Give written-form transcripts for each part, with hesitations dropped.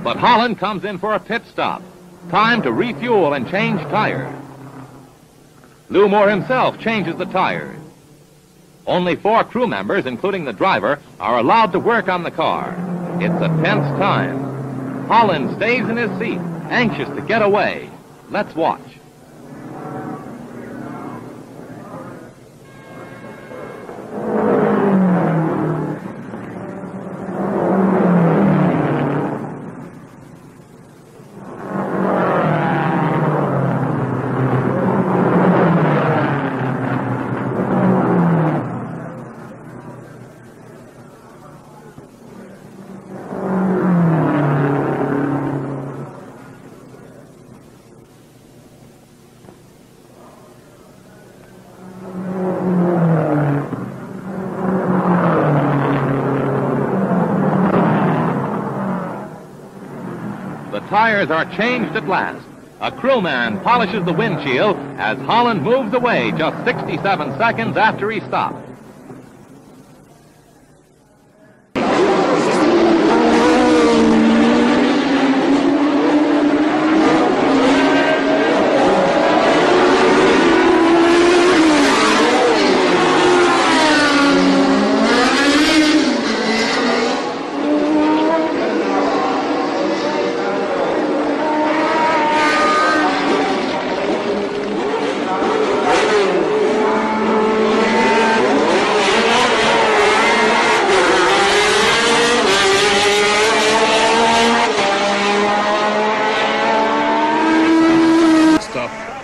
But Holland comes in for a pit stop. Time to refuel and change tires. Lou Moore himself changes the tires. Only 4 crew members, including the driver, are allowed to work on the car. It's a tense time. Holland stays in his seat, anxious to get away. Let's watch. The tires are changed at last. A crewman polishes the windshield as Holland moves away just 67 seconds after he stopped.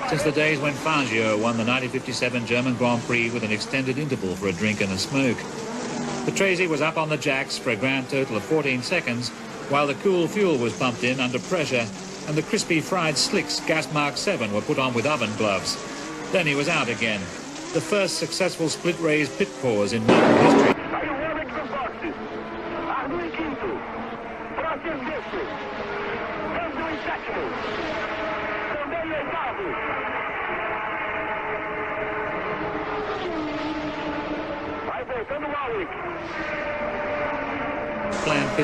Since the days when Fangio won the 1957 German Grand Prix with an extended interval for a drink and a smoke. The Tracy was up on the jacks for a grand total of 14 seconds, while the cool fuel was pumped in under pressure, and the crispy fried slicks Gas Mark 7 were put on with oven gloves. Then he was out again. The first successful split-raise pit pause in modern history.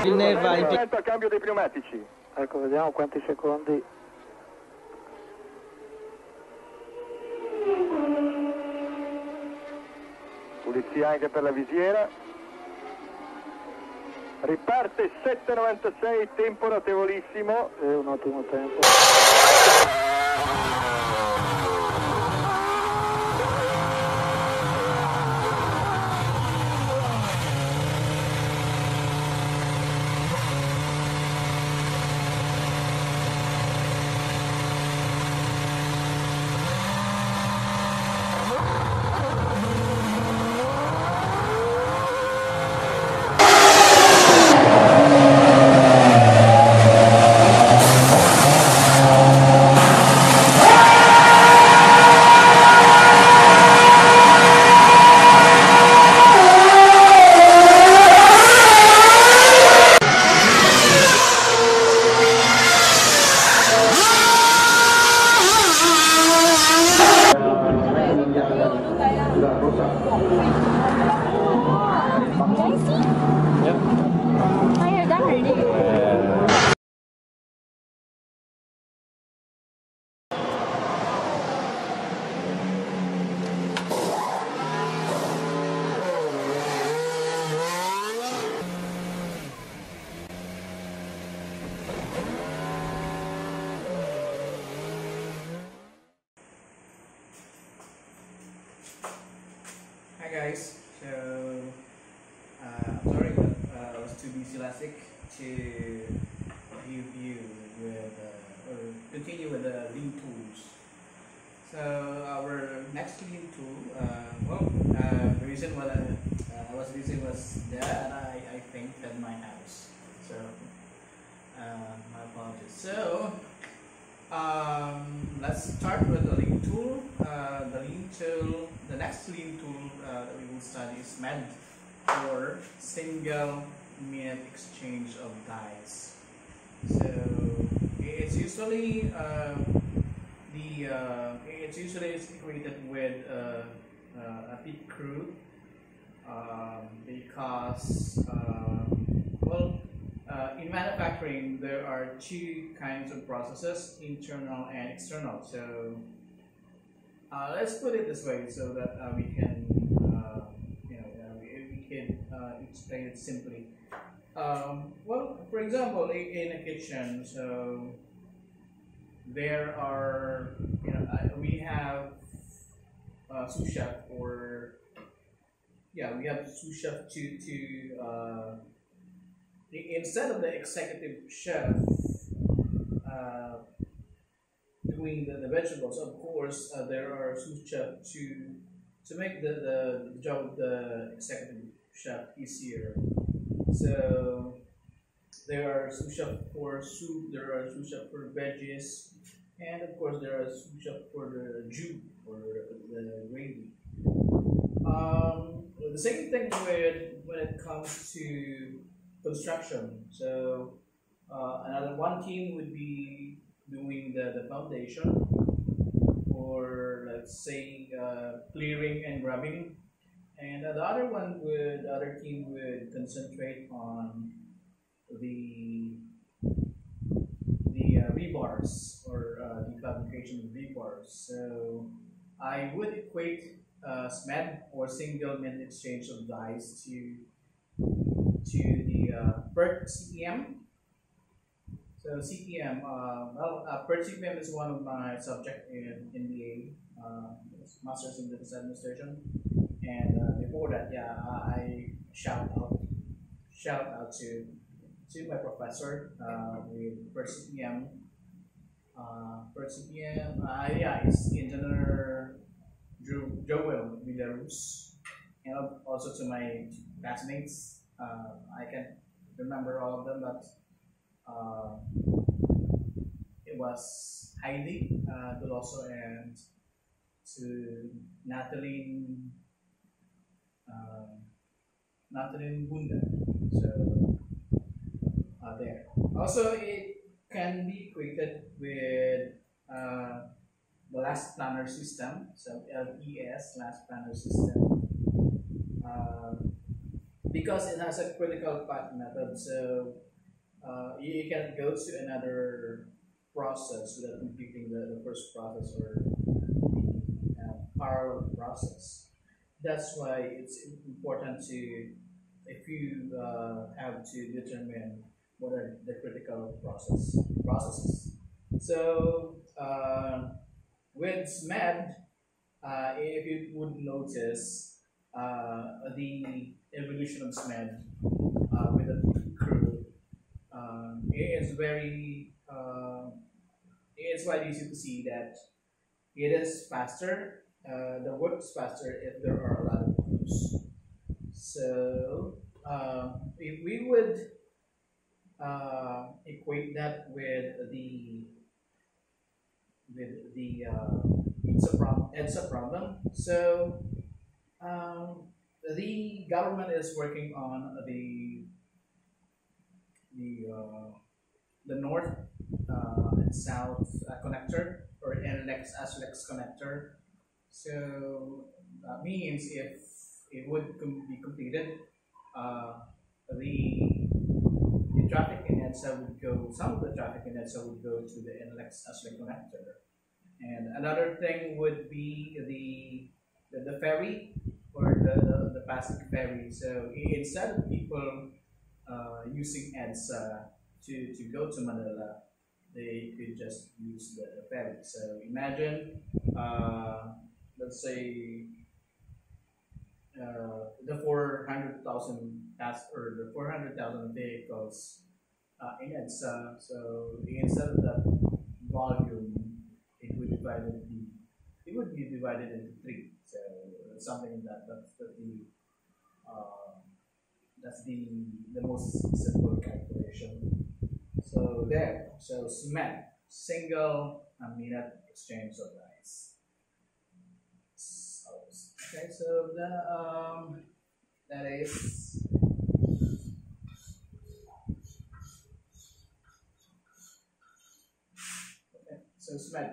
Ne va a cambio dei pneumatici. Ecco, vediamo quanti secondi. Pulizia anche per la visiera. Riparte 7,96, tempo notevolissimo. È un ottimo tempo. Hi guys, so I'm sorry but I was too busy last week to review with or continue with the lean tools. So our next lean tool, the reason why I was busy was that I painted my house. So my apologies. So let's start with the lean tool. The next lean tool that we will study is Smed, or single minute exchange of dies. So it's usually equated with a pit crew because in manufacturing, there are two kinds of processes, internal and external. So let's put it this way so that we can, we can explain it simply. Well, for example, in a kitchen, so there are, we have sous chef, or we have sous chef to instead of the executive chef doing the vegetables. Of course, there are sous chef to make the job of the executive chef easier. So there are sous chef for soup, there are sous chef for veggies, and of course there are sous chef for the jus, or the gravy. The same thing when it comes to construction. So another one team would be doing the foundation, or let's say clearing and grubbing, and the other team would concentrate on the rebars, or the fabrication of rebars. So I would equate Smed, or single minute exchange of dies, to the per CPM. So CPM, per CPM is one of my subjects in MBA, Masters in Business Administration, and before that, I shout out to my professor with per CPM. It's Engineer Joel Villarus, and also to my classmates. I can't remember all of them, but it was Heidi Goloso, and to Natalie Bunda. So there. Also, it can be equated with the last planner system, so LES, last planner system, because it has a critical path method. So you can go to another process without completing the first process, or the parallel process. That's why it's important to, if you have to determine what are the critical processes. So with Smed, if you would notice the evolution of Smed with the crew, it's very it's quite easy to see that it is faster. The work is faster if there are a lot of crews. So if we would equate that with the Edsa problem. So the government is working on the north and south connector, or NLEX connector. So that means if it would be completed, the traffic in Edsa would go, some of the traffic in Edsa would go to the NLEX connector. And another thing would be the ferry, or the passing ferry. So instead of people using Edsa to go to Manila, they could just use the ferry. So imagine, let's say, the 400,000 vehicles in Edsa. So instead of that volume, it would be divided into 3. So something that's the most simple calculation. So there. So Smed, single minute exchange of dies. Okay, so that is okay. So Smed.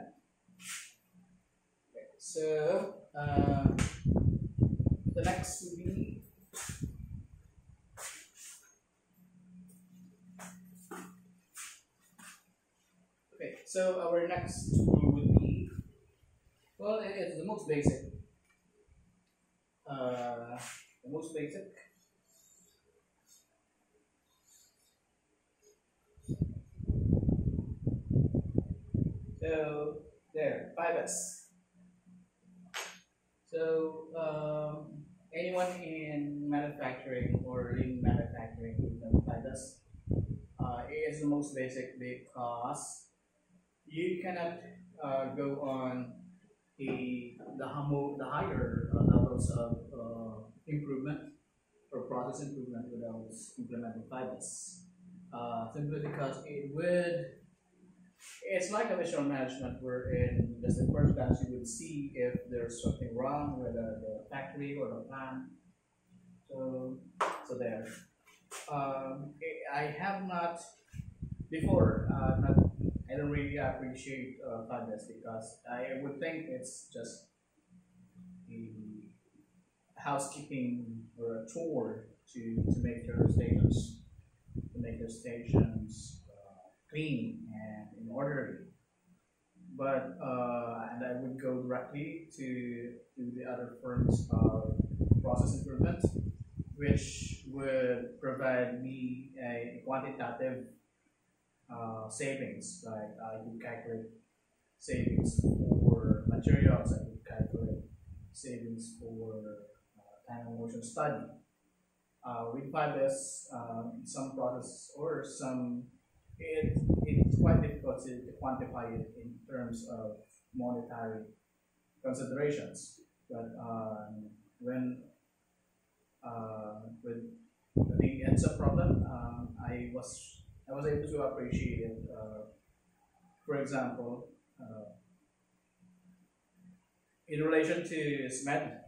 Okay, so the next will be So our next tool would be, well, it's the most basic. The most basic. So there, 5S. So anyone in manufacturing or lean manufacturing would know 5S. It is the most basic because you cannot go on the higher levels of improvement or process improvement without implementing 5S. Simply because it's like a visual management wherein just the first glance you would see if there's something wrong with the factory or the plant. So there. I have not before. I don't really appreciate 5S because I would think it's just a housekeeping or a chore to make your stations clean and in orderly. But and I would go directly to the other firms of process improvement, which would provide me a quantitative savings. Like I could calculate savings for materials, I could calculate savings for time and motion study. With 5S, some process or some it's quite difficult to quantify it in terms of monetary considerations. But when with the Edsa problem, I was able to appreciate it. For example, in relation to Smed,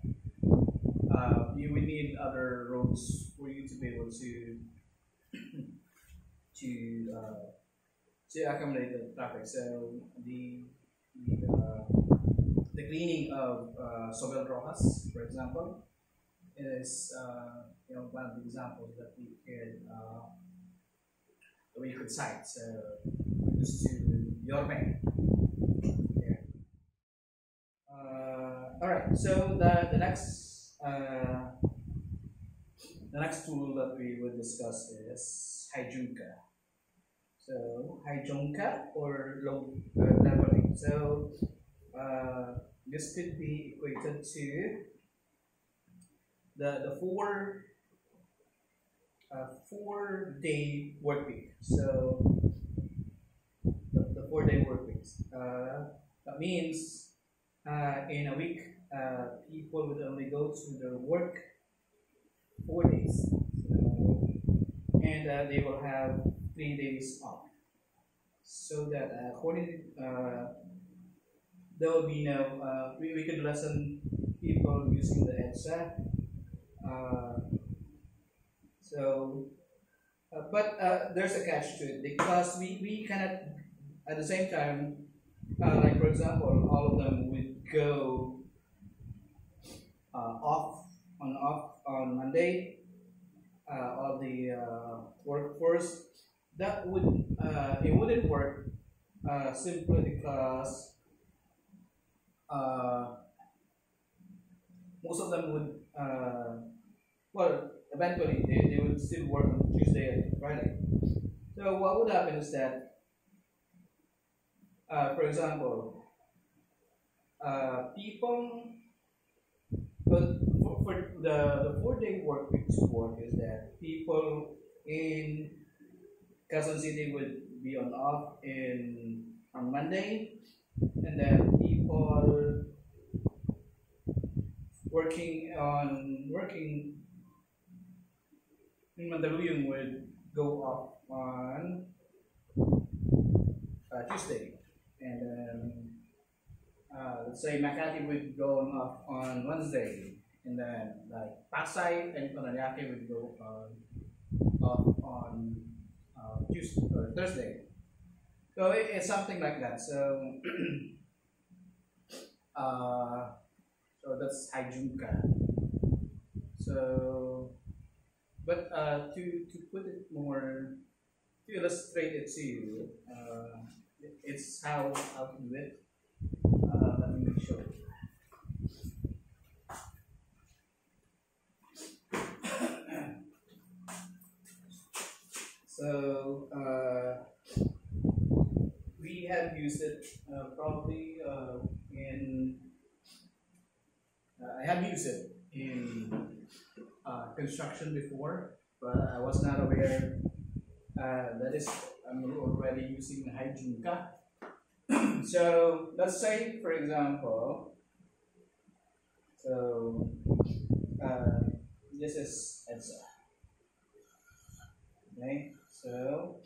you would need other roads for you to be able to accommodate the traffic. So the cleaning of Sobel Rojas, for example, is one of the examples that we could cite. So just to Yorme. Yeah. All right. So the next tool that we will discuss is Heijunka. So Heijunka or load leveling. So this could be equated to the 4-day work week. So the 4-day work weeks. That means in a week, people would only go to their work 4 days, and they will have 3 days off. So that according there will be no we could lessen people using the Edsa. But there's a catch to it because we cannot at the same time, like for example, all of them would go off on Monday. All the workforce that would it wouldn't work simply because most of them would well eventually they would still work on Tuesday and Friday. So what would happen is that for example people for the 4-day work week support is that people in Quezon City would be on off on Monday, and then people working in Mandaluyong would go off on Tuesday, and then let's say Makati would go off on Wednesday, and then like Pasay and Paranaque would go off on Tuesday or Thursday. So it's something like that. So so that's Heijunka. So but to put it more, to illustrate it to you, it's how to do it. Let me show you. So we have used it probably in. I have used it in construction before, but I was not aware that is I'm already using Heijunka. So let's say, for example, so this is Edsa. Okay, so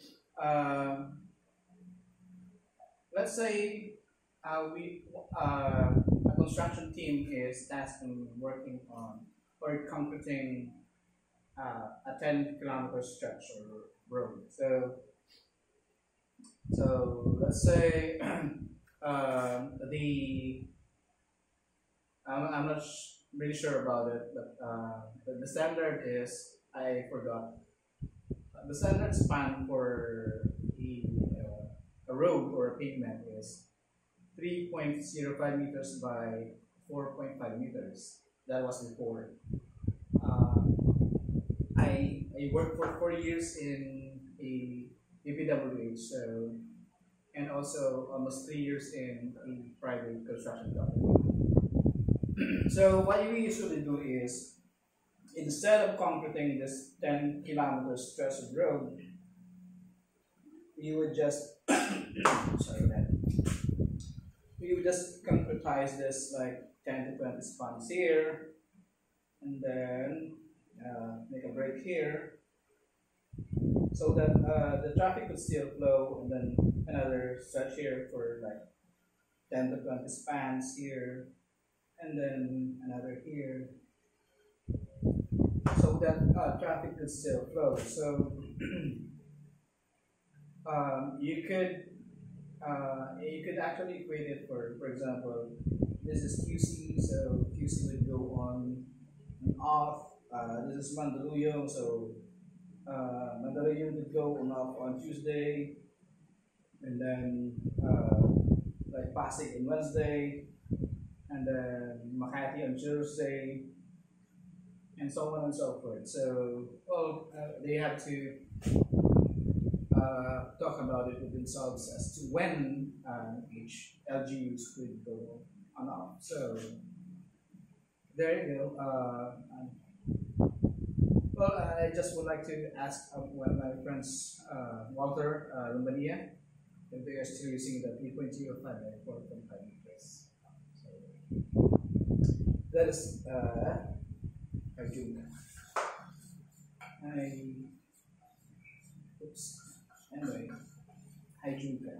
let's say a construction team is tasked in working on or concreting a 10-kilometer stretch or road. So let's say I'm not really sure about it, but the standard is I forgot. The standard span for a road or a pavement is 3.05 meters by 4.5 meters. That was before. I worked for 4 years in a UPWH, so, and also almost 3 years in a private construction company. So what we usually do is, instead of concreting this 10-kilometer stretch of road, we would just we would just concretize this like 10 to 20 spans here, and then make a break here, so that the traffic could still flow, and then another stretch here for like 10 to 20 spans here, and then another here, so that traffic could still flow. So you could actually equate it for example, this is QC, so QC would go on and off. This is Mandaluyong, so Mandaluyong would go on off on Tuesday, and then like Pasig on Wednesday, and then Makati on Thursday, and so on and so forth. So, well, they have to talk about it with themselves as to when each LGUs could go on off. So, there you go. Well, I just would like to ask one of my friends, Walter Lumbania, if they are still using the 3.05 by 4.5 meters. So, that is Heijunka. Oops. Anyway, Heijunka.